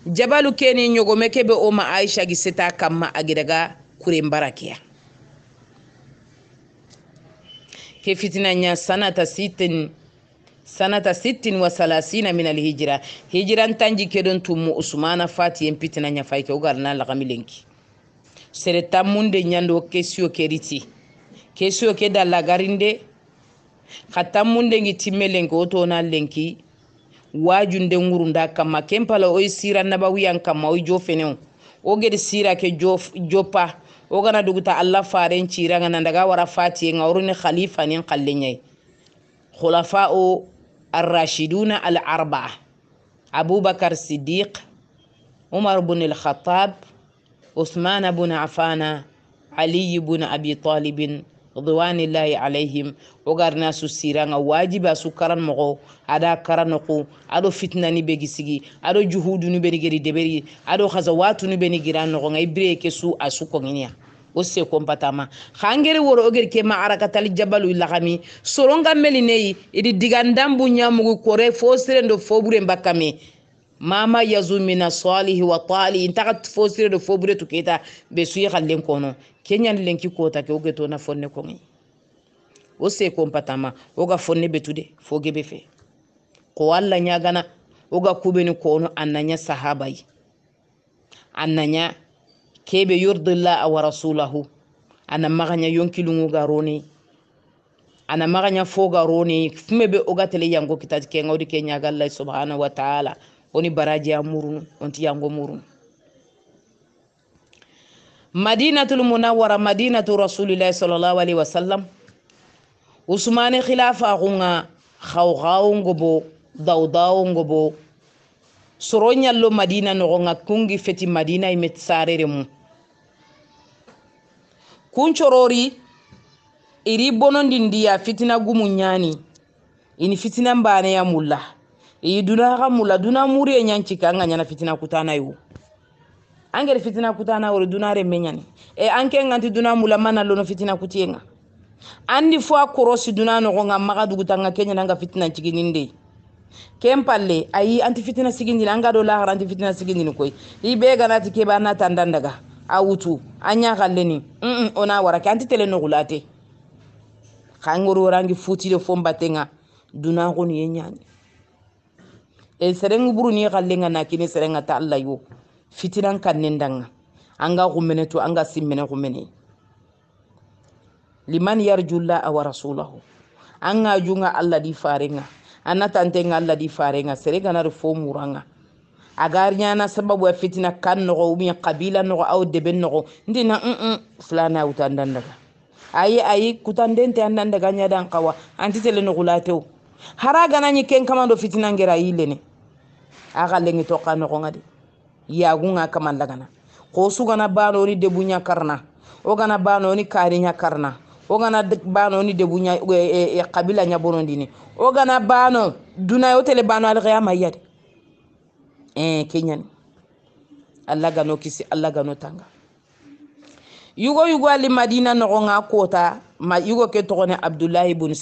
jabalu keni nyogome kebe o ma Aisha gi seta kamma agidaga kuren barakiya ke fitina nya sanata 36 min al-hijra hijran tanji kedon tumu usmana fati en fitina nya fayke ugarna la kamilenki sere tamunde nyando kesio keriti kesio ke dalla garinde khatam munde ngi timmelenko oto na lenki wajunde ngurunda kama kempala oy sira nabawiyan kama oy jofenew o gede sira ke jopa o gana duguta Allah faren cira ngana daga wara fati ngawruni khalifa nin qallenyay khulafa o ar-rashiduna al-arba'a abubakar siddiq umar ibn al-khattab uthman ibn affan ali ibn abi talib ridwanillahi alayhim ogarna su siranga wajiba su karan mogo ada karanoko ado fitna ni begi sigi ado juhudu ni beni geri deberi ado khazawatu ni beni girano ngai breke su asuko nginya o se kompatama khangere woro ogeri ke ma'arakatal jabalu lagami soronga melinei idi digandambu nyamugo kore fosirendo fobure mbakame mama yazumina salihi wa tali intakat fosirendo fobure tuketa be suyi khallen kono kenyan lenki kota ke ogeto na fonne ko ngi o se kompatama oga fonne betude fogebe fe ko walla nyagana oga kubeni kono annanya sahabai annanya kebe yurdillah wa rasulahu ana maganya yonkilungu garoni ana maganya foga roni fumebe oga tele yango kitati ke ngodi ke nyaga Allah subhanahu wa ta'ala oni baraji amurun onti yango murun madinatul munawwara madinatu rasulillahi sallallahu alaihi wasallam usmane khilafa gunga khawghaw ngobo dawdaw ngobo soronyallo madina no nga kungi feti madina imet sarere mu kunchorori iri bonondi ndiya fitina gumu nyani ini fitina mbane ya mulla iyi duna ga mulla duna muri nyanci kanga nyana fitina kutana yu angere fitina kutana wori duna re menyani anke nganti duna mulla mana lono fitina kutienga andi fo akorosi duna no nga maga dugutanga kenya nanga fitina cigininde kempalle ayi anti fitina sigindi anga do la anti fitina sigindi koy ibe ganati ke bana tandandaga awutu anya kalleni ona warake anti tele no gulate khangoro rangi futi de fombatenga duna ko ni yenyani serengu buru ni kallenga nakini serenga ta Allah yo fitinan kannendanga anga gumenetu anga simmene gumene liman yarjulla wa rasulahu anga junga Allah di farenga anata antenga Allah di farenga serega na rufo muranga agarnya na sababu ya fitina kan no umi qabila no au deben no ndina fulana utandandaga ayi kutandente andandaga nyadan qawa antitele no gulatew haraga nani ken kamando fitina ngera yilene aga lengi to kan no ngadi yagunga kamandagana ko sugana bano ni debunya karna o gana bano ni karinya karna o gana bano ni debunya qabila nya bonondini o gana bano duna yo tele bano al qiyama yade kenyan Allah gano kisi Allah gano tanga yugo ali madina no nga kota ma yugo ke to ne Abdullah ibn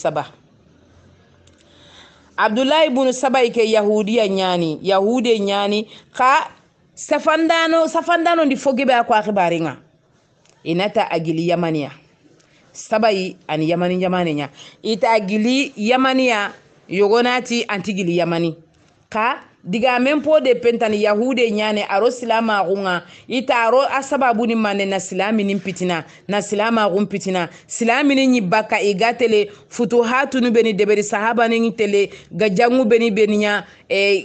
Sabah ke yahudiya nyani ka safandano ndi fogebe akwa akhbaringa inata agili yamaniya sabai an yamani nya ita agili yamaniya yogonati antigili yamani ka diga mempo de pentani yahude nyane aro silama gunga ita aro asababu ni mane na silami ni pitina na silama gun pitina silami ni nyibaka igatele futuhatu nu beni deberi sahaba ni tele gajangu beni beninya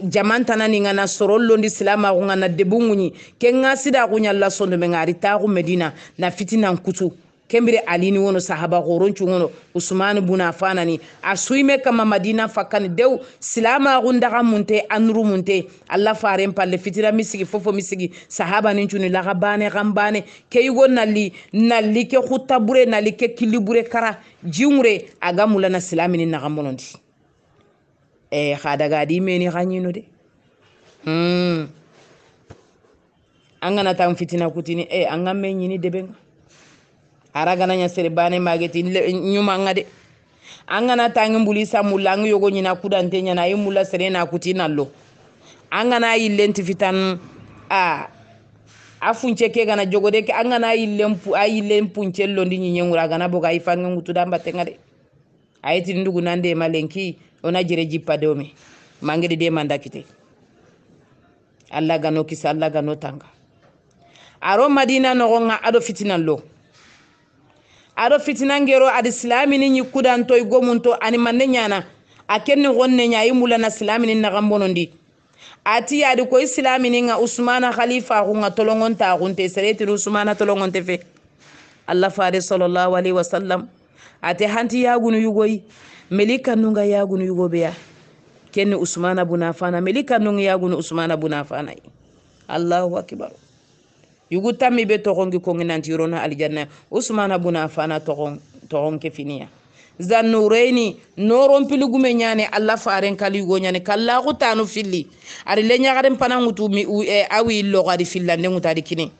jamantana ni ngana sorollo ndi silama gunga na debungunyi kenga sida gunya la sondo mengari ta gu medina na fitina nkutu kembire alini wono sahaba goronchu wono usman ibn affan ni asuime kama madina fakani dew silama gundaka munte anru munte allah faren palle fitira misigi fofo misigi sahaba ni chuni la gabane gambane ke yugo nali ke khutabure nali ke kilibure kara jiumre aga mulana silami ni nagamonondi khadaga di meni khanyino de angana tam fitina kutini anga menyini debenga aragana nya serebane mageti nyuma ngade angana tangi mbuli samulangi yogo nyina kudante nya na yimula serena kutina lo angana yilenti fitan a afunce ke gana jogode ke angana yillen puncello ndi nyinyengura gana boga ifange ngutuda mbatenga de ayiti ndugu nande malenki ona jere jippa dewme mangede de mandakite Allah gano kisa Allah gano tanga aro madina nogonga ado fitinan lo ado fitinan ngero adi islami ni nyikudan toy gomunto ani manne nyana akenni gonne nyayi mulana islami ni nagambonondi ati yadi ko islami ni nga usmana khalifa nga tolongon ta gunte sereti usmana tolongon te fe Allah faade sallallahu alaihi wasallam ate hanti yagunu yugoyi melika nunga yagunu yugobe ya kenni usmana bunafana melika nunga yagunu usmana bunafana Allahu akbar yugu tammi be togongi ko nginanti yorona aljanna usmana bunafana togon ke finiya zannuraini noron piligume nyane Allah faren kali go nyane kala ko tanu filli ari le nyaagaren panangutu mi awi logadi fillande ngutadi kini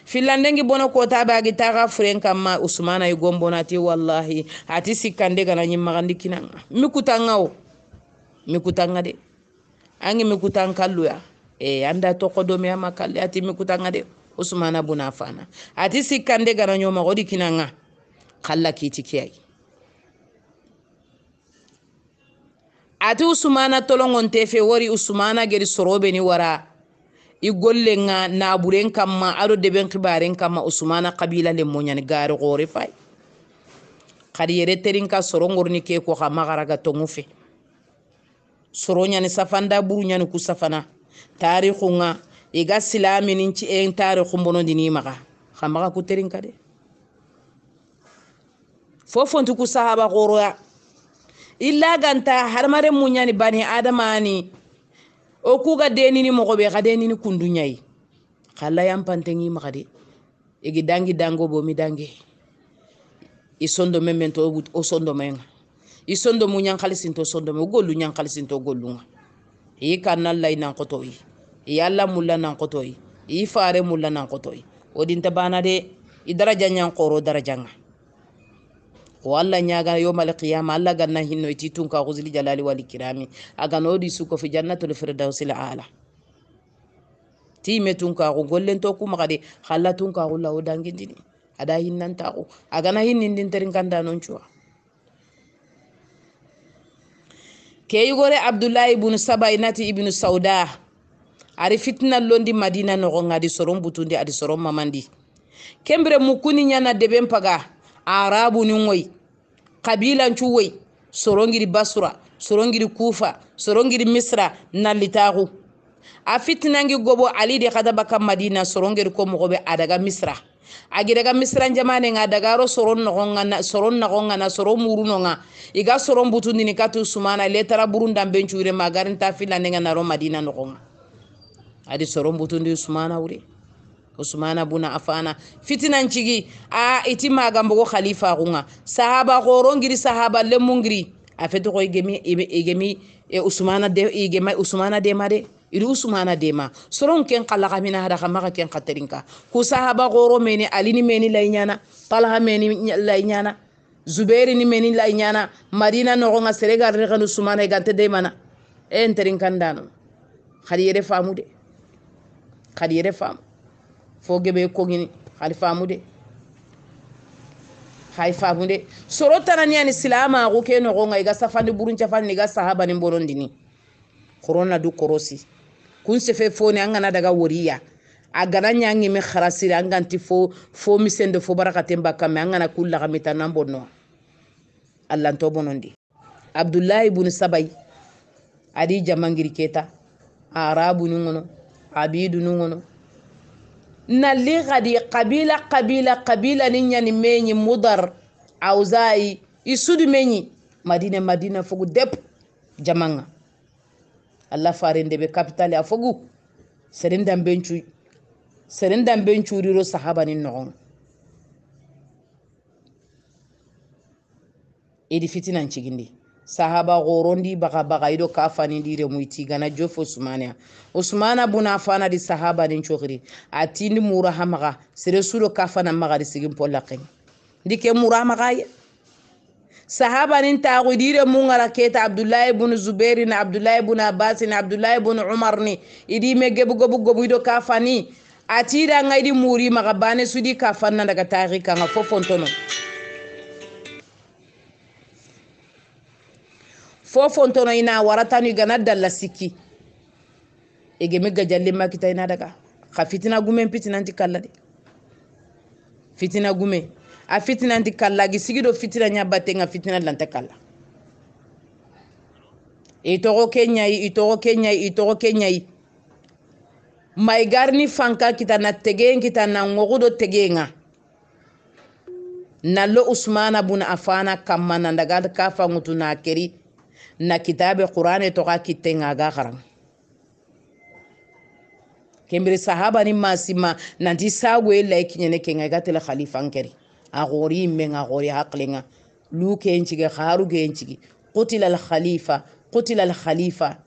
fillande ngi bono ko tabaagi taga furen kamma usmana y gombonati wallahi ati sikande gana nyimma gandi kinanga mikutanga de angi mikutan kalluya anda to kodo me amakalli ati mikutanga de usmana bunafana ati sikande gana nyoma godi kinanga khalla kiti kiyai ati usmana tolongon tefe wori usmana geri sorobe ni wara igollenga naburen kamma ado deben khibaren kamma usmana qabila le monyani gari gore fay khadi yere terinka sorongorni ke ko khama garaga tongufe soronyani safanda burunyani ku safana tarikhunga iga silami ninci en tarikhu mbono dini maga khama ku terinka de fofontu ku sahaba goroya illa ganta harmare munyani bani adamani o kuga denini mogobe ga denini kundunyai khalla yampantengi magade igi dango bo mi dange isondo memento o sondo menga isondo munyan khalisinto sondo me gollu nyan khalisinto gollunga yi kanalla ina qotoyi yalla mulla nan qotoyi yi fare mulla nan qotoyi odinta bana de idaraja nyan qoro darajanga walla nyaga yawmal qiyamah alla ganna hinno ititun ka ghuzli jalali wal kirami aga nodi suko fi jannatul firdausil aala timetun ka gollen to kuma kade khallatun ka gulla odangindini ada hinnan ta ko aga na hinnin din terin kanda non chuwa ke yugore abdullah ibn sabainati ibn sauda ari fitna londi madina no ngadi soron butundi adi soron mamandi kembre mukuni nyana deben paga arabu ni ngoy kabila nchuway sorongiri basura sorongiri kufa sorongiri misra nalitagu afitnangi gobo ali de kada baka madina sorongiri ko mogobe adaga misra agiraga misra jamane nga daga ro soron no ngana soron muruno nga iga soron butundi ni katu sumana letara burunda benchure magarin ta filane nga ro madina no nga adi soron butundi sumana wure usmana buna afana fitinan cigi iti magambo khalifa gunga sahaba gorongiri sahaba lemungiri afeto ko igemi usmana de made iri usmana de ma soron ken kala kamina hada kamaka ken katerinka ku sahaba goro meni alini meni lainyana talha meni lainyana zubairi ni meni lainyana madina no gonga seregar re kanu usmana gante de mana enterin kandano khadiyere famude fogebe ko ngini khalifa mude haifa mude sorotana ni islama go ke no gonga iga safandi burun chafani ga sahaba ni borondini corona du korosi kun se fe foni angana daga woriya agana nyangi me kharasira anganti fo misende fo barakate mbaka me angana kulla kamita nambono Allah to bonondi abdullah ibn sabay adi jamangiri keta arabu nungono abidu nungono nalli gadi qabila ninya ni menyi mudar auzai isudu menyi madina fogu dep jamanga Allah farinde be capital ya fogu serendam benchu riro sahaba ni non edi fitinan cigindi sahaba gorondi baga ido kafani dire muiti gana jofo usmana buna fana di sahaba din chogri atini mura hamaga sere suro kafana magari sigin polaqen dike mura maga sahaba nin taxudire mungara keta abdullah ibn zubair na abdullah ibn abbas na abdullah ibn umar ni idi me gebu gebu gobu ido kafani atira ngaidi muri maga bane sudi kafanna daga taxi kanga fofontono fofontono ina waratanu igana dalla sikki egeme gajalle makita ina daga kha fitina gumen pitinanti kalla de fitina gume a fitina anti kalla gi sigido fitina nya batenga fitina lanta kalla itogo kenyai mai garni fanka kita na tegen kita na ngogudo tegenga nallo usmana bun afana kamma na daga kafa ngutu na keri na kitabe qur'ane to ka kitenga ga kharam kembere sahaba ni masima nanti sagwe like nyene kenga gatela khalifa ngeri agori men agori haqlinga luke enchige kharu ge enchigi qutila al khalifa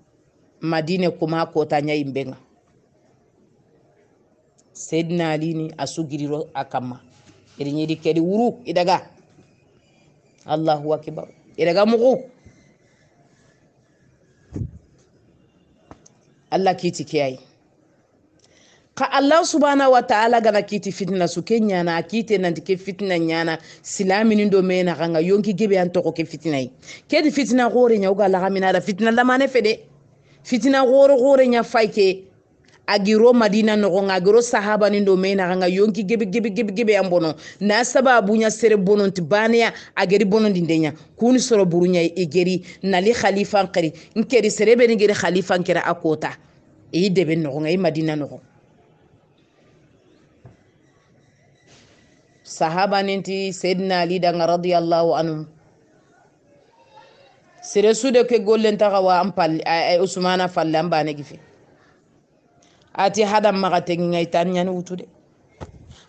madine kuma ko tanya imbenga sayyidina ali ni asugiriro akama irinyidi kedi wuru idaga allahu akbar idaga mugu allah kiti kiyai ka allah subhanahu wa ta'ala gana kiti fitna su kenya na kiti nan ke fitna nyana silamini do mena kanga yonki gebe an to ko ke fitna yi kedi fitna gore nya uga la gamina da fitna la mane fede fitna gore nya faike agiro madina no agiro sahaba ni do mena kanga yonki gebe an bono na sababu nya sere bonon tibania ageri bonon dindenya kuni soro burunya igeri nali khalifa nkeri nkeri serebe ni geri khalifa nkera akota e debe no ngai madina no sahaba ninti sayyidina ali danga radiyallahu anhu sere sude ke gollen taxawa ampal usmana falle ambane gife ati hadam maga tengi ngay tan nyani wutude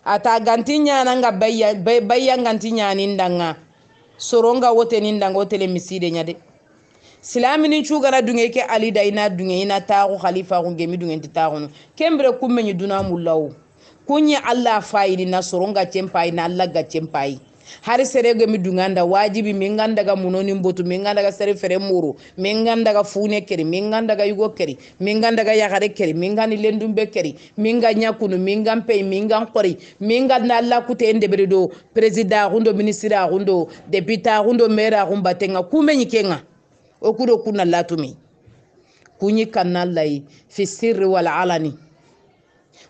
ata ganti nyana nga bayya ganti nyani ndanga soronga wote ni ndanga wote le miside nyade silamini chugara dunge ke ali da ina dunge ina taxu khalifa ko gemi dunge taxu kembre kummenyi duna mullaw kunya allah fayini na soronga cempai na allah ga cempai hari serege mi dunganda wajibi minganda ga munoni mbotu minganda ga sere fere muru minganda ga fune keri minganda ga yugo keri minganda ga yagare keri mingani lendumbe keri minga nyakunu mingan pay mingan qori minganda allah kute ende beredo president gundo ministre gundo député gundo maire gumba tenga kumenyi kenga okudo kunna latumi kunyi kanallai fi sirri wal alani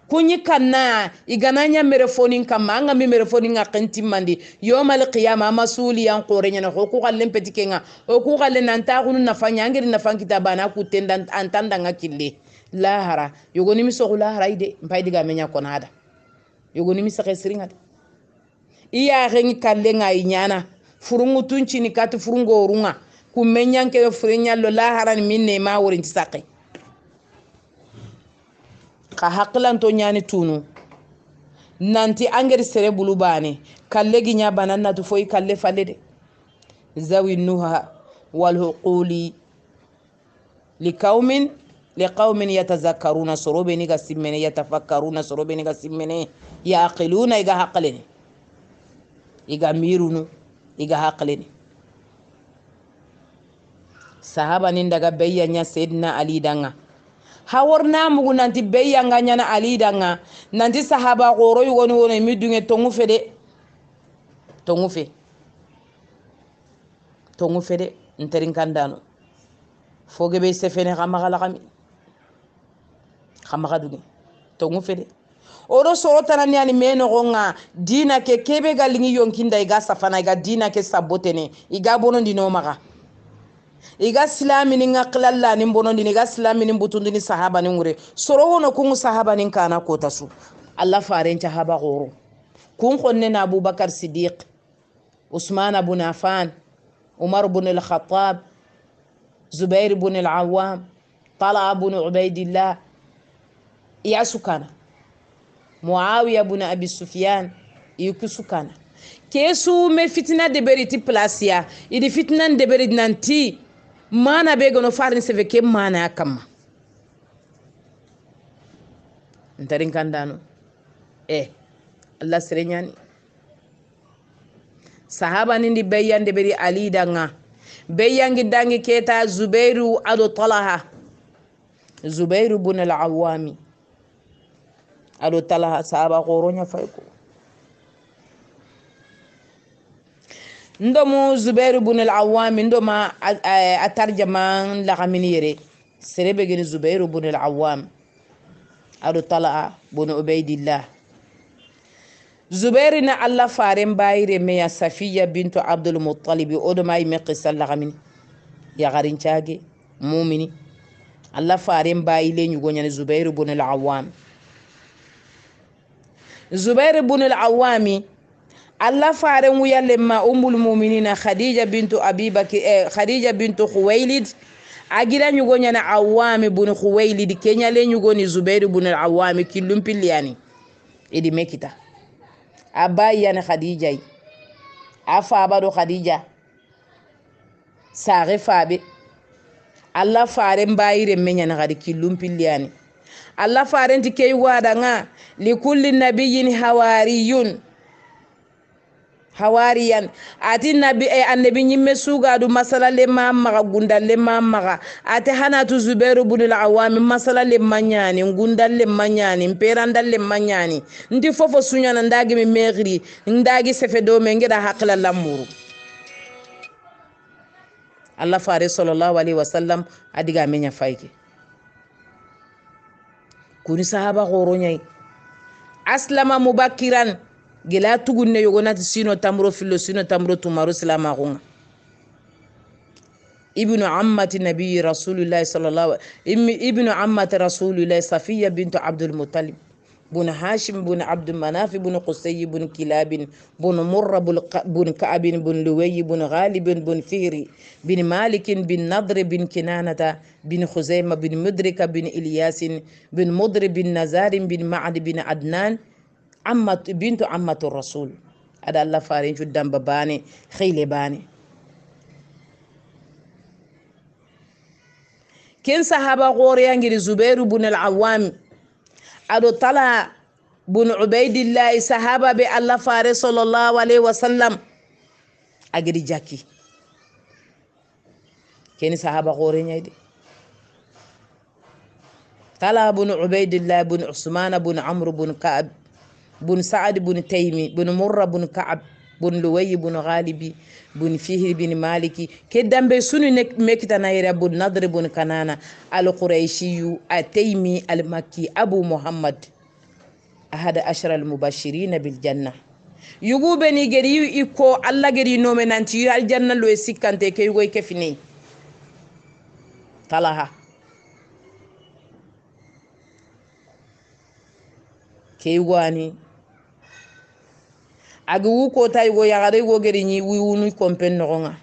kunyi kanna igananya merefonin kama anga mi merefonin ngakenti mandi yomal qiyama masuli yan qorenya na ko kallen petikenga o ko kallen nanta kunu nafanya ngiri nafankita bana ku tenda antanda ngakille lahara yogoni mi so lahara ide mpay diga menya konada yogoni mi sakhe siringa iya rengi kalle ngai nyana furungu tunchi ni katu furungo runga ku menyanke furenya lo lahara ni minne ma worin sakhe ka haqilan to nyani tunu nanti angeri sere bulu bane kalle ginya banana to foyi kalle falle de zawi nuha wal huquli liqaumin yatazakkaruna sorobe ni gasimene yatafakkaruna sorobe ni gasimene yaqiluna iga haqleni iga mirunu iga haqleni sahaba nin daga bayyanya sayyidina ali danga hawarna mugu nanti beyanga nyana ali danga nanti sahaba goro yugoni woni midunge tongu fede nterin kandano foge be sefene xamagala xamaga dugi tongu fede oro soro tanani ani meno gonga dina ke kebe galingi yonkinda iga safana iga dina ke sabotene iga bono dino maga iga silami ni ngaqlalla ni bonondi ni ga silami ni butundi ni sahaba ni ngure soro wono kungu sahaba ni kana kota su allah faren sahaba goro kun khonne na abubakar siddiq usman ibn affan umar ibn al-khattab zubair ibn al-awwam talha ibn ubaidillah ya sukana muawiya ibn abi sufyan sukana kesu me fitna de beriti placia idi fitna de berit nanti mana be gono farin se veke mana kama ntarin kandano Allah serenyani sahaba nindi beyande beri ali danga beyangi dangi keta zubairu ado talaha zubairu bun al-awwami ado talaha sahaba goronya fayko ndomu zubairu bun al-awwami ndoma atarjaman la kaminire serebe geni zubairu bun al-awwam ado talaha bun ubaidillah zubairu na allah faren bayire me ya safiya bintu abdul muttalib odo mai me qissal la kamin ya garin chage mumini allah faren bayile nyugo nyane zubairu bun al-awwam zubairu bun al-awwami Allah faren wuya lemma ummul mu'minina khadija bintu khadija bintu khuwailid agira nyugo nyana awami bun khuwailid kenya le nyugo ni zubair bun al-awami kilum piliani idi mekita abaya na khadija afa bado khadija sare fabe Allah faren bayire menya na gadi kilum piliani Allah faren tikay wada nga li kulli nabiyyin hawariyan ati nabi annabi nyimme sugadu masala le mamma gundal le mamma ati hanatu zubairu ibn al-awwam masala le manyani gundal le manyani perandal le manyani ndi fofo sunyana ndagi mi megri ndagi sefe do me ngeda hakla lamuru Allah fare sallallahu alaihi wasallam adiga menya fayke kuni sahaba goronyai aslama mubakiran gela tugunne yogonati sino tamro fillo sino tamro tumaro salama gonga ibnu ammati nabiy rasulullah sallallahu ibnu ammati rasulullah safiya bintu abdul muttalib bun hashim bun abd manaf bun qusay bun kilab bun murra bun ka'ab bun luway bun ghalib bun fihri bin malik bin nadr bin kinanata bin khuzaimah bin mudrika bin ilyas bin mudrib bin nazar bin ma'ad bin adnan ammat bintu ammatu rasul ada Allah farin juddan babane khile bane ken sahaba gore yangiri zubairu ibn al-awwam ado tala bun ubaidillah sahaba be Allah fare sallallahu alaihi wasallam agiri jaki ken sahaba gore nyade tala bun ubaidillah bun usman bun amr bun ka'ab bun sa'ad bun taymi bun murra bun ka'ab bun luway bun ghalibi bun fihr bin maliki kedambe sunu mekita nayra bun nadr bun kanana al qurayshi al taymi al makki abu muhammad ahada ashara al mubashirin bil janna yugo beni geri iko alla geri no menanti al janna lo sikante ke yugo ke fini talaha ke wani agu ko tay go yagare go geri ni wiwunu kompen nogonga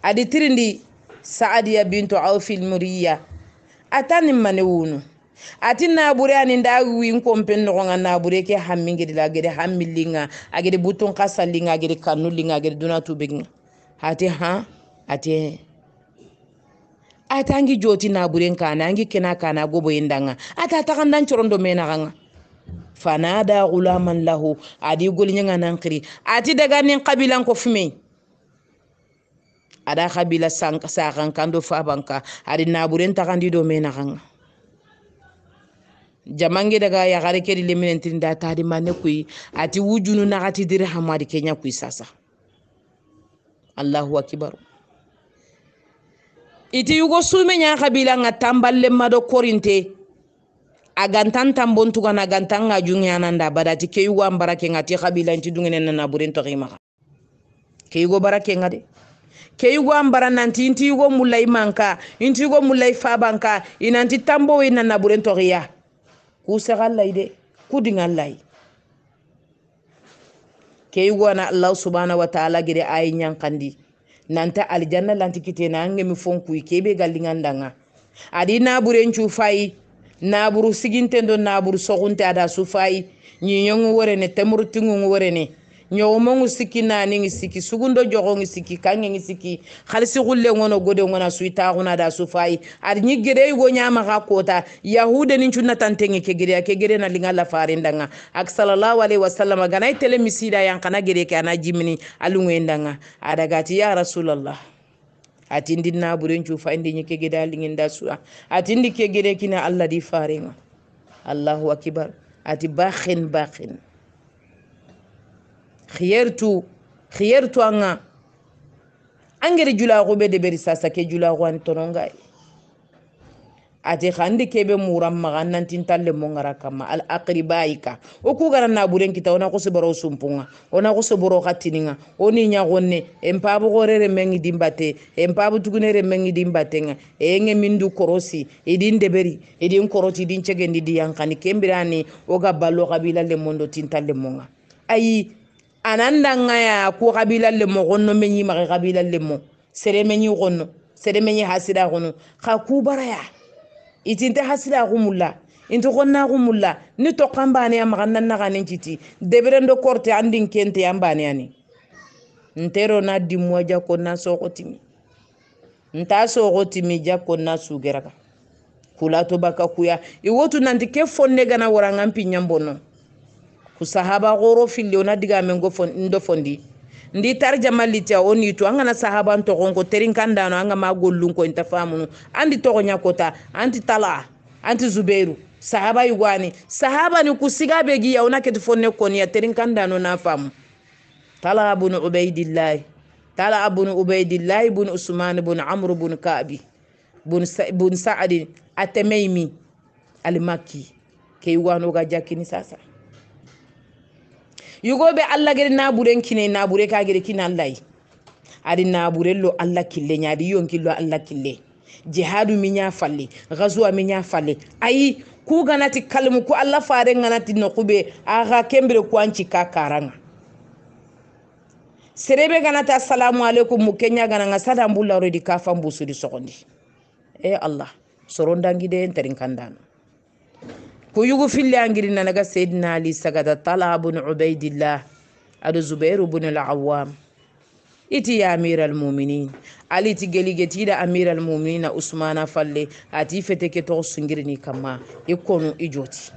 adi tirindi saadiya bintu awfil muriya atani manewunu ati nabure ani ndagu win kompen nogonga nabure ke hammingedi la gede hammilinga agede buton kasalinga agede kanulinga agede dunatu beginga ati ha ati atangi joti nabure kana angi kena kana gobo yindanga ata takandan chorondo menaganga fanada gulaman lahu adi golinya nankiri ati daga nin qabilan ko fume ada qabila sanka sakan kando fabanka adi naburen takandi do mena kanga jamange daga ya gare kedi leminen tinda tadi manne kuyi ati wujunu nakati dirham adi kenya kuyi sasa Allahu akbar iti yugo sume nya qabila ngatamballe mado korinte agantan tambon tugana agantan ngajungi ananda badati ke yugo ambarake ngati qabila nti dungene na buren to qima ke yugo barake ngade ke yugo ambara nanti inti yugo mulai manka inti yugo mulai fabanka inanti tambo ina na buren to qiya ku segallay de ku dingallay ke yugo na Allah subhanahu wa ta'ala gire ay nyankandi nanta aljanna lanti kitena ngemi fonku kebe gallingandanga adi na buren chu fay naburu sigintendo naburu sogunte ada sufai nyinyongu worene temurtingu worene nyomo ngu siki nani ngi siki sugundo jogo ngi siki kange ngi siki khalisi gulle ngono gode ngona suita guna da sufai ad ni gere go nyama ka kota yahude ni chunna tantengi ke gere na linga la farindanga ak sallallahu alaihi wasallam ganai tele misida yang kana gere ke ana jimini alungwendanga adagati ya rasulullah atindi na buren chu fa indi ke gede alingin da suwa atindi ke gere kina allah di faringa allahu akbar ati bakhin khiyartu anga angere jula go be de beri sasa ke jula go an tononga ati khandi kebe muram magannan tintalle mongara kama al aqribaika o ku garan na buren kita ona ko seboro sumpunga ona ko seboro khatininga oni nya gonne empabu gorere mengi dimbate empabu tugunere mengi dimbatenga enge mindu korosi idin deberi idin koroti idin cegendi diyankani kembirani oga ballo kabila le mondo tintalle monga ayi ananda ngaya ku kabila le mo gonno menyi ma kabila le mo sere menyi gonno sere menyi hasida gonno kha ku baraya itinte hasida gumulla into gonna gumulla ni to kambane ya maganna na ganen citi deberendo korte andin kente yambane ani ntero na dimwaja ko na sokotimi nta sokotimi ja ko na sugeraka kula to baka kuya iwotu nanti ke fonne gana waranga pinyambono ku sahaba goro filli ona diga men go ndo fondi ndi tarjama litia oni to anga na sahaba to gonko terin kandano anga ma gollun ko intafamu andi to gonya kota anti tala anti zubairu sahaba yugwani sahaba ni kusiga begi ya ona ketu fonne ko ni terin kandano na famu tala ibn ubaidillah ibn usman ibn amr ibn ka'bi ibn sa'd at-tamaimi al-makki ke yugwano ga jakini sasa yugobe alla gere naburen kine nabure ka gere kina allah adi naburello alla kille nyaadi yonkillo alla kille jihadu minya falle ghazwa minya falle ayi ku ganati kalmu ku alla faare ganati nokube aga kembere ku anci ka karanga serebe ganata assalamu alaikum mukenya gananga sada mbulla rodi ka fambusu di sokondi allah sorondangi de enterin kandano kuyugu fili angiri nanaga sayyidina ali sagada Talha ibn Ubaidillah adu Zubair ibn al-Awwam iti ya amir al-mu'minin ali tigeligeti da amir al-mu'minin Usmana falle ati fete ke to singirni kama ikonu ijoti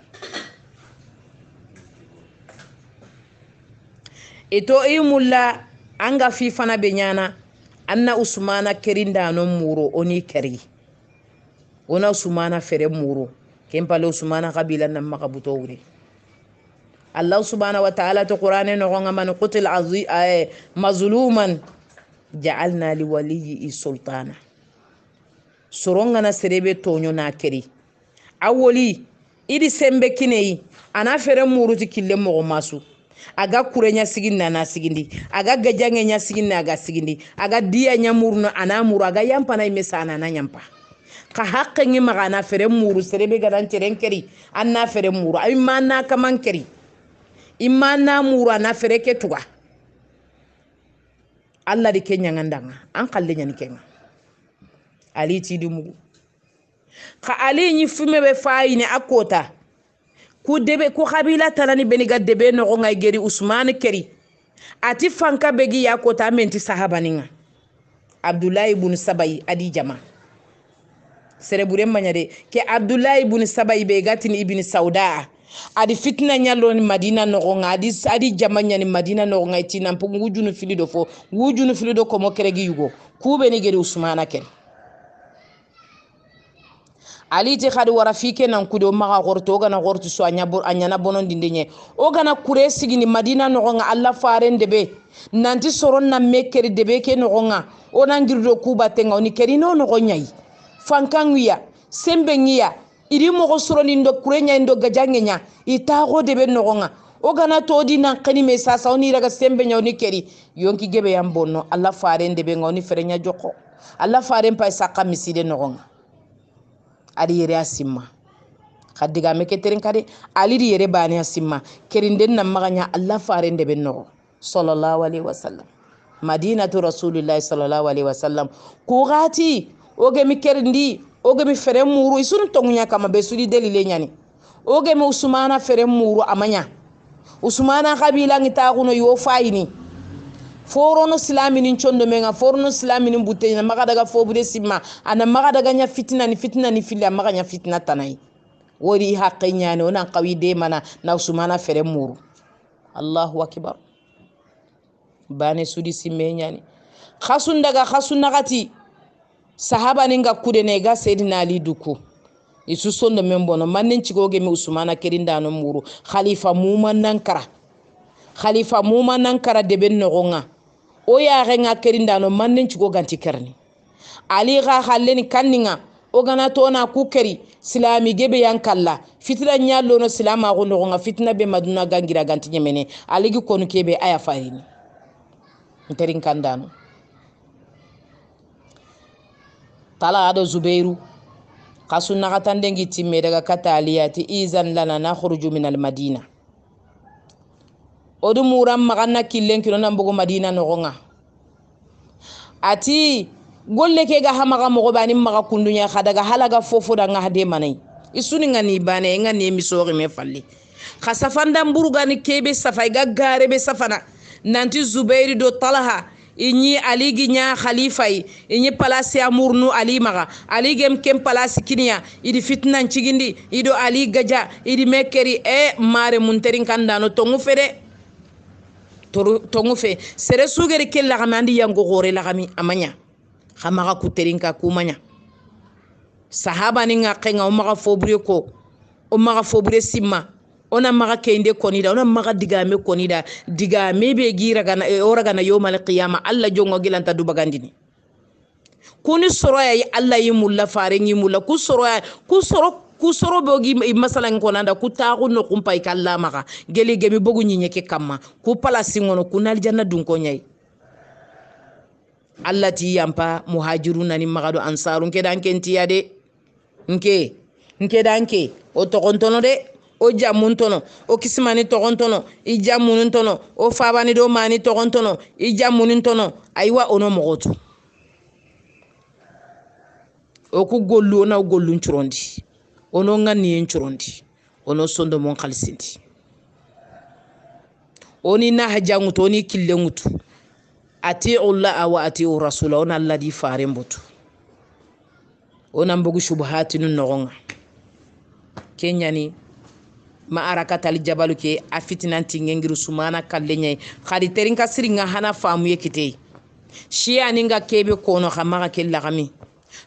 ito imulla anga fi fana benyana anna Usmana kerinda no muro oni keri ona Usmana fere muro kempalo Usmana kabila na makabuto wuri Allah subhanahu wa ta'ala to Qur'ane no gonga man qutil mazluman ja'alna li waliyyi sultana soronga na serebe tonyo na keri awoli idi sembe kinei ana fere muruti kille mo masu aga kurenya siginna na sigindi aga gajange nya siginna aga sigindi aga dia nya murno ana muru aga yampana imesana na nyampa ka haqqe ngi magana fere muru serebe gadan terenkeri anna fere muru ay manna kamankeri imana muru ana fere ke tuga Allah di kenya ngandanga an kalle nyani kenga ali ti dumugu ka ali nyi fume be fayine akota ku debe ku khabila tanani beni ga debe no ngay geri Usman keri ati fanka begi yakota menti sahaba ninga Abdullah ibn Sabai adi jama serebure manyade ke Abdullah ibn Sabai be gatini ibn Sauda adi fitna nyalo ni Madina no nga adi jamanya ni Madina no nga itina mpungu wujunu filido fo wujunu filido ko mo keregi yugo kube ni geri Usmana ken ali ti khadi wara fike nan kudo maga gorto gana gorto so anyana bonon dindenye o gana kure sigini Madina no nga alla farende be nanti soron na mekeri debe ke no nga o nangirdo kuba tenga oni keri no nyai fankangiya sembengiya iri mogo suroni ndo kurenya ndo gajangenya itago debe nogonga ogana todi nan kani me sasa oni raga sembenya oni keri yonki gebe yambono alla faren debe ngoni ferenya joko alla faren pa saka miside nogonga adi yere asimma khadiga meketerin kadi ali di yere bani asimma kerinden nan maganya alla faren debe nogo sallallahu alaihi wasallam madinatu rasulillahi sallallahu alaihi wasallam kugati oge mi kerindi oge mi fere muru isunu tongunya kama be sudi delile nyani oge mi Usmana fere muru amanya usmana kabila ngita kuno yo fayini forono silaminin chondo menga forono silaminin butenya maga daga fobude simma ana maga daga nya fitna ni filla maga nya fitna tanai wori haqinya ne onan qawide mana na usmana fere muru Allahu akbar bane sudi simmenya ni khasun daga khasun nagati sahaba ninga kudene ga sayyidina ali duku isu sondo membono mannen cigoge mi usmana kerinda no muru khalifa muman nankara deben nogonga o ya renga kerinda no mannen cigo ganti kerni ali ga khalleni kanninga o gana to na ku keri silami gebe yankalla fitna nyallo no silama go nogonga fitna be maduna gangira ganti nyemene ali gi konu kebe aya farini nterin kandano tala ado zubairu kasunna katandengi timme daga kata aliyati izan lana nakhruju min almadina odu muram maganna killen kino nan bogo madina nogonga ati golle ke ga hamaga mogo bani maga kundunya khadaga halaga fofo danga hade manai isuni ngani bane ngani misori me falle khasafanda mburuga ni kebe safai ga gare be safana nanti zubairi do talaha inyi aligi nya khalifai inyi palasi amurnu ali maga ali gem kem palasi kinya idi fitnan cigindi ido ali gaja idi mekeri mare munterin kandano tongu fe sere sugeri kella gamandi yango gore lagami amanya khamaga kuterin ka kumanya sahaba ninga kenga o maga fobre simma ona maga kende konida ona maga digame konida digame be gira gana ora gana yomal qiyama alla jongo gilanta dubagandini kuni soroya yi alla yimulla farengi mulla ku soro bogi masalan konanda ku taxu no kumpay kala maga geli gemi bogu nyinyeke kamma ku palasi ngono ku nal janna dun ko nyai alla ti yampa muhajiruna ni maga do ansarun ke dan kentiya de nke danke o tokontono de o jamun tono o kismani togontono i jamun tono o fabani do mani togontono i jamun tono aywa ono mogotu o ku gollu ona gollun churondi ono ngani en churondi ono sondo mon khalsindi oni na hajanguto oni killengutu ati Allah wa ati rasula ona alladhi farembutu ona mbogu shubhatinu nogonga kenyani ma arakatal jabalu ke afitinanti ngengiru sumana kallenyai khadi terin kasiringa hana famu yekite shiya ninga kebe kono khamaga kellagami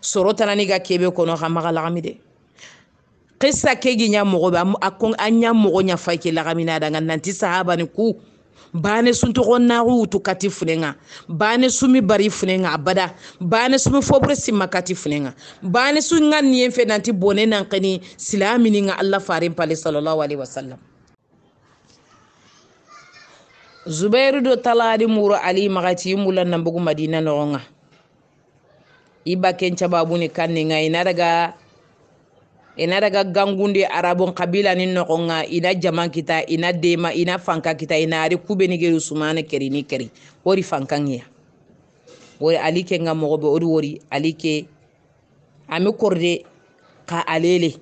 sorotana niga kebe kono khamaga lagami de qissa kegi nya mogoba akon anya mogo nya fayke lagami na daga nanti sahaba ni ku bane sunto gonna rutu katifunenga bane sumi bari funenga abada bane sumi fobre simakati funenga bane sunga nienfe nanti bone nankani silamini nga Allah farin pale sallallahu alaihi wasallam Zubairu do taladi muru ali magati mulan nambugu madina nonga iba kencha babuni kanninga ina daga gangundi arabon kabila ni nokonga ina jaman kita ina dema ina fanka kita ina ari kubeni geru sumane keri wori fankangiya wori alike nga mogobe wori alike ami korde ka alele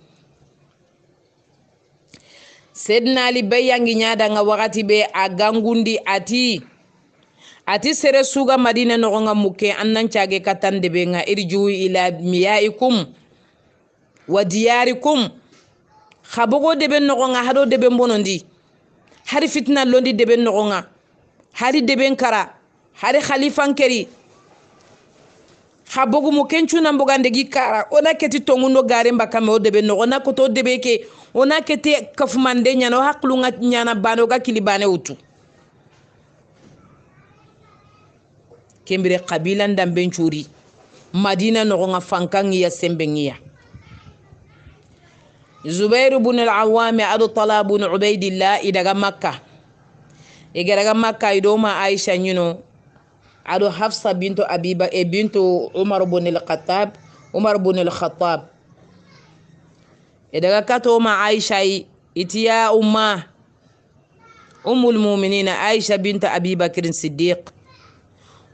sedna ali bayangi nyada nga wakati be a gangundi ati sere suga madina nokonga muke annan chage katande be nga irju ila miyaikum wa diyarikum khabogo debe nogonga hado debe bonondi hari fitna londi debe nogonga hari debe kara hari khalifan keri khabogo mo kenchu na mbogande gi kara ona keti tonguno gare mbaka me debe nogona ko to debe ke ona keti kafumande nyano haklunga nyana bano ga kilibane utu kembere qabila ndambe nchuri madina nogonga fankangi ya sembengiya Zubairu bin al-Awwami adu Talha bin Ubaidillah idaga Makka igaraga Makka idoma Aisha nyino adu Hafsa bintu Abiba bintu Umar bin al-Khattab idaga kato ma Aisha itiya umma ummul mu'minin Aisha bintu Abi Bakr Siddiq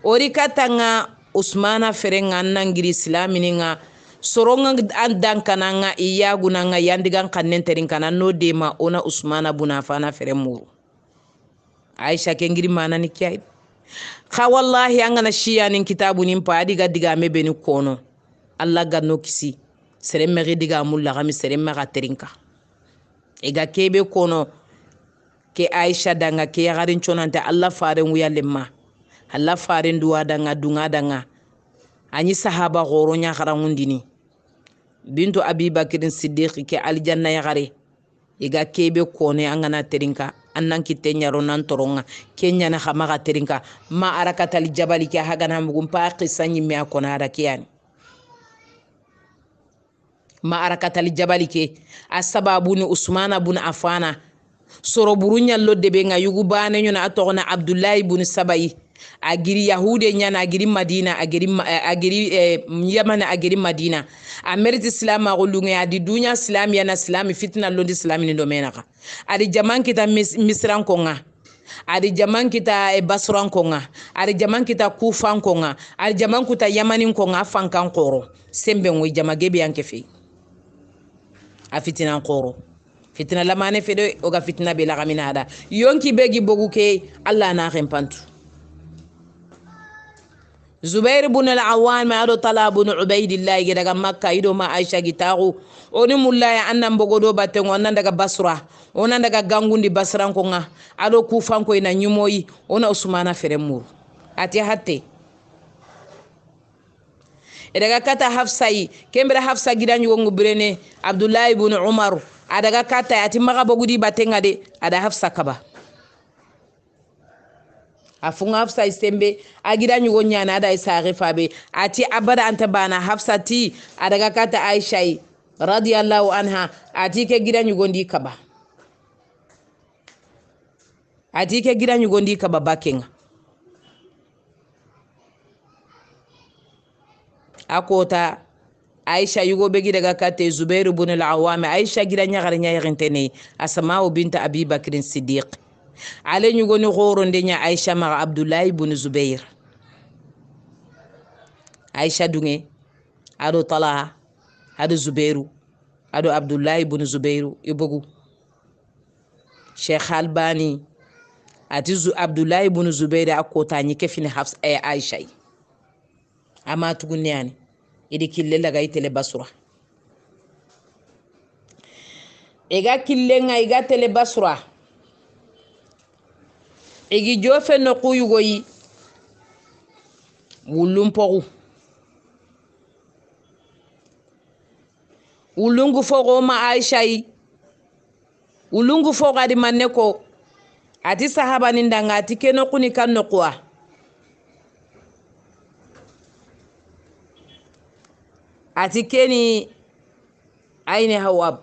ori katanga Usmana ferenga nangiri islamininga soronga andan kananga iyagunanga yandigan kannen terin kana no dema ona Usmana bunafana feremuru aisha ke ngiri mana ni kiyai kha wallahi angana shiya nin kitabu nin pa diga diga me beni kono Allah ganno kisi sere me diga mulla gami sere me terinka ega kebe kono ke aisha danga ke yagarin chonante Allah faren wiya lemma Allah faren duwa danga dunga danga anyi sahaba goro nya kharangundini bintu abi bakirin siddiq ke aljanna yagare iga kebe kone angana terinka annan kitte nyaro nan toronga kenya na khama terinka ma arakatal jabali ke hagana mugum pa qisanyi me akona da kiyani ma arakatal jabali ke asababu ni usmana bun afana soro burunya lodde be nga yugu bane nyona atogona abdullahi ibn sabai agiri yahude nyana agiri madina agiri yaman agiri madina ameriti islam agulunga adi dunya islam yana islam fitna londi islam ni domenaka adi jaman kita misran konga adi jaman kita basran konga adi jaman kita kufan konga adi jaman kita yamanin konga fankan qoro sembe ngoy jamagebe yanke fi afitina qoro fitna lamane fede oga fitna be lagamina ada yonki begi bogu ke Allah na khempantu Zubair ibn al-Awwam ado Talha ibn Ubaydillah daga Makka ido ma Aisha gitaru oni mullaya annan bogodo batengo nan daga Basra onan daga gangundi Basran ko nga ado Kufan ko ina nyumoyi ona Usmana feremur ati hatte daga kata Hafsai kembere Hafsa gidanyu ngo birene Abdullah ibn Umar adaga kata ati maga bogudi batenga de ada Hafsa kaba afunga Hafsa istembe agira nyugo nyana ada isaare fabe ati abada anta bana Hafsa ti adaga kata Aisha radiyallahu anha ati ke gira nyugo ndi kaba ati ke gira nyugo ndi kaba bakenga akota Aisha yugo begi daga kate Zubair ibn al-Awwam Aisha gira nyagare nyayirintene Asma binta Abi Bakr Siddiq ale nyugo ni goro ndenya Aisha ma Abdullah ibn Zubair Aisha dunge ado Talha ado Zubairu ado Abdullah ibn Zubairu ibogu Sheikh Albani ati Abdullah ibn Zubair akota nyi kefini Hafsa Aisha ama tugunyani idi kille laga itele Basra ega kille nga iga tele Basra egi jofe no kuyugoyi wulumpogu ulungu fogo ma Aisha ulungu fogo adi maneko ati sahaba nindanga ati keno kuni kanno kwa ati keni aine hawab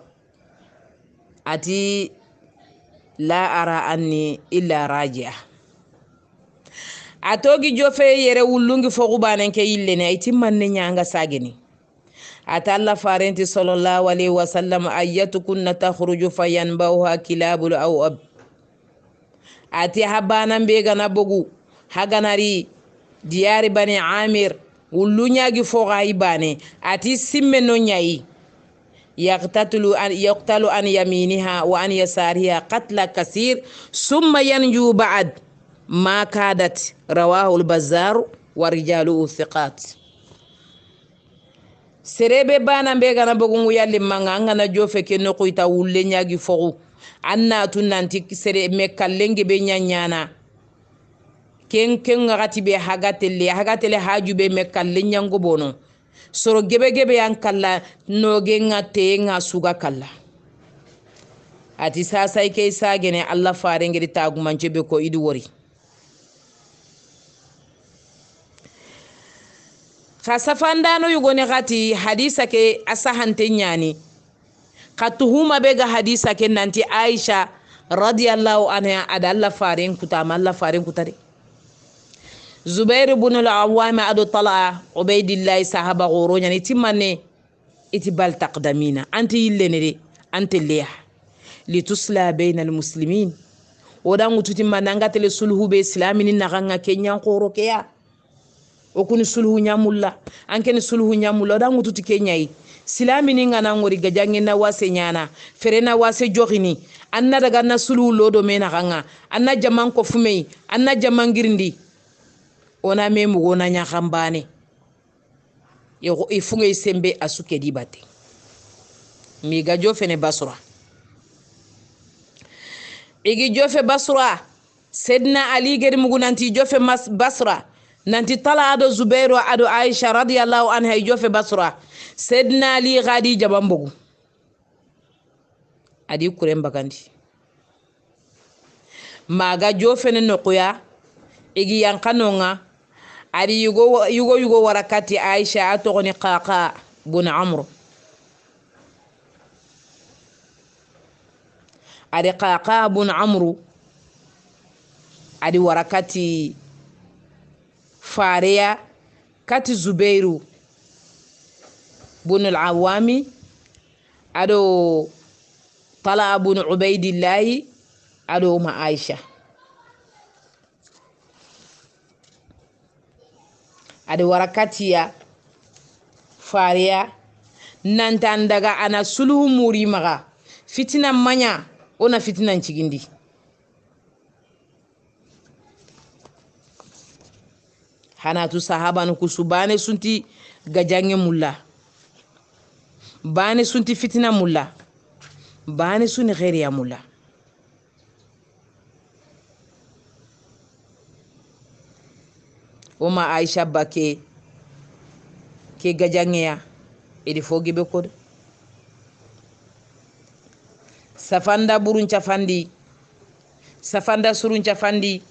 ati la ara anni illa rajia atogi jofe yere wulungi fogu banenke yillene ay timmanne nyanga sageni ata Allah farenti sallallahu alaihi wasallam ayatukunna takhruju fayanbauha kilabul awab ati habana mbega na bogu haganari diyari bani amir wulunyagi foga ibane ati simme no nyai يقتل عن يمينها وعن يسارها قتل كثير ثم ينجو بعد ما كادت رواه البزار ورجاله ثقات serebe bana mbega na bogu yalli manga na jofe ke no ko ita wulle nyagi fogu anna tunanti sere me kallenge be nyanyana ken ngati be hagatele hajube me kallen nyango bono soro gebe yan kalla noge ngate nga suga kalla ati sasa ke sagene Allah fare ngiri tagumance be ko idi wori khasafandano yugone gati hadisa ke asahante nyani khatuhuma be ga hadisa ke nanti Aisha radiyallahu anha ada Allah fare kutama Allah fare kutare Zubair ibn al-Awwam ado Talha Ubaydillah sahaba goro nyani timane itibal taqdamina anti yillenere anti liya litusla bayna al-muslimin oda ngututi mananga tele sulhu be islamini naganga kenya goro keya okuni sulhu nyamulla ankeni sulhu nyamulla oda ngututi kenyai silamini ngana ngori gajange na wase nyana ferena wase joxini anna daga na sulu lodo mena ganga anna jaman ko fumei anna jaman girndi ona memu gona nya khambane yo ifunge sembe asuke di bate mi gajo fene basra igi jofe basra sedna ali gedi mugunanti jofe basra nanti tala ado zubairu ado aisha radiyallahu anha jofe basra sedna ali gadi jabambogu adi kurem bagandi maga jofe ne nokuya igi yankanonga adi yugo warakati aisha atogoni qaqa bun amr adi qaqa bun amru adi warakati faria kati zubairu bun al-awami ado tala bun ubaidillahi ado ma aisha adi warakati ya faria nantan daga ana sulhu muri maga fitina manya ona fitinan cigindi hanatu sahaba nu kusubane sunti gajange mulla bane sunti fitina mulla bane suni khairiya mulla oma aisha bake ke gajange ya edi fogibe kod safanda burun cafandi safanda surun cafandi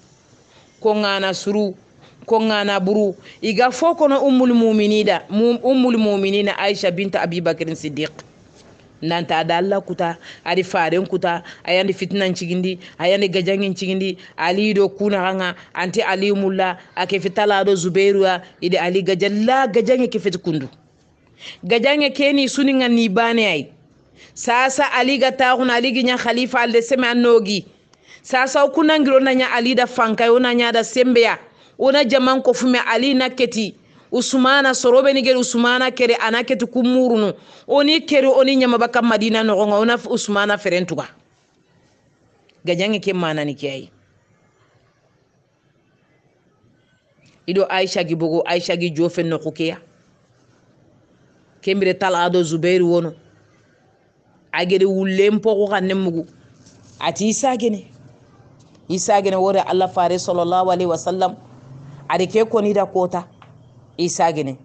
ko ngana suru ko ngana buru iga fokono ummul mu'minina aisha binta abi bakr siddiq nanta dalla kuta ari faren kuta ayandi fitnan cigindi ayandi gajangin cigindi ali do kuna hanga anti ali mulla ake fitala do zubairu ide ali gajalla gajange ke fit kundu gajange keni suninga ni bane ay sasa ali gata kuna ali ginya khalifa al sema nogi sasa kunangiro nanya ali da fanka ona nya da sembeya ona jaman ko fume ali naketi usmana sorobe ni gere usmana kere anaketi kumurunu oni kere oni nyama baka madina no ngonga ona usmana ferentuga gajange ke manani kiyai ido aisha gibogo aisha gi jofe no kukeya kembire talado zubairu wono agede wulempo ko kanne mugu ati isagene wore allah fare sallallahu alaihi wasallam ade ke koni da kota isagene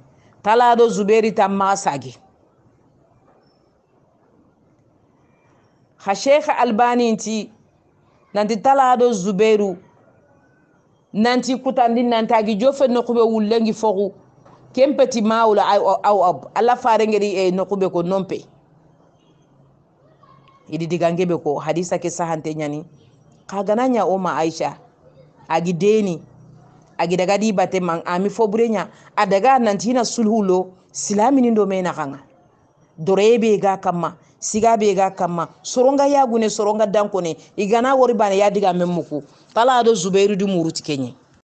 talado zubairi tamma sagi ha sheikh albani nti nanti talado zubairu nanti kutandi nanti agi jofe no kube wullengi foku kempeti mawla aw allah fare ngedi e no kube ko nompe idi digangebe ko hadisa ke sahante nyani kagananya o ma aisha agi deni agi daga di bate man ami foburenya adaga nantina sulhulo silamini ndo mena kanga dorebe ga kama sigabe ga kama soronga yagune soronga dankone igana wori bane ya diga memmuku talado zubairu du muruti kenye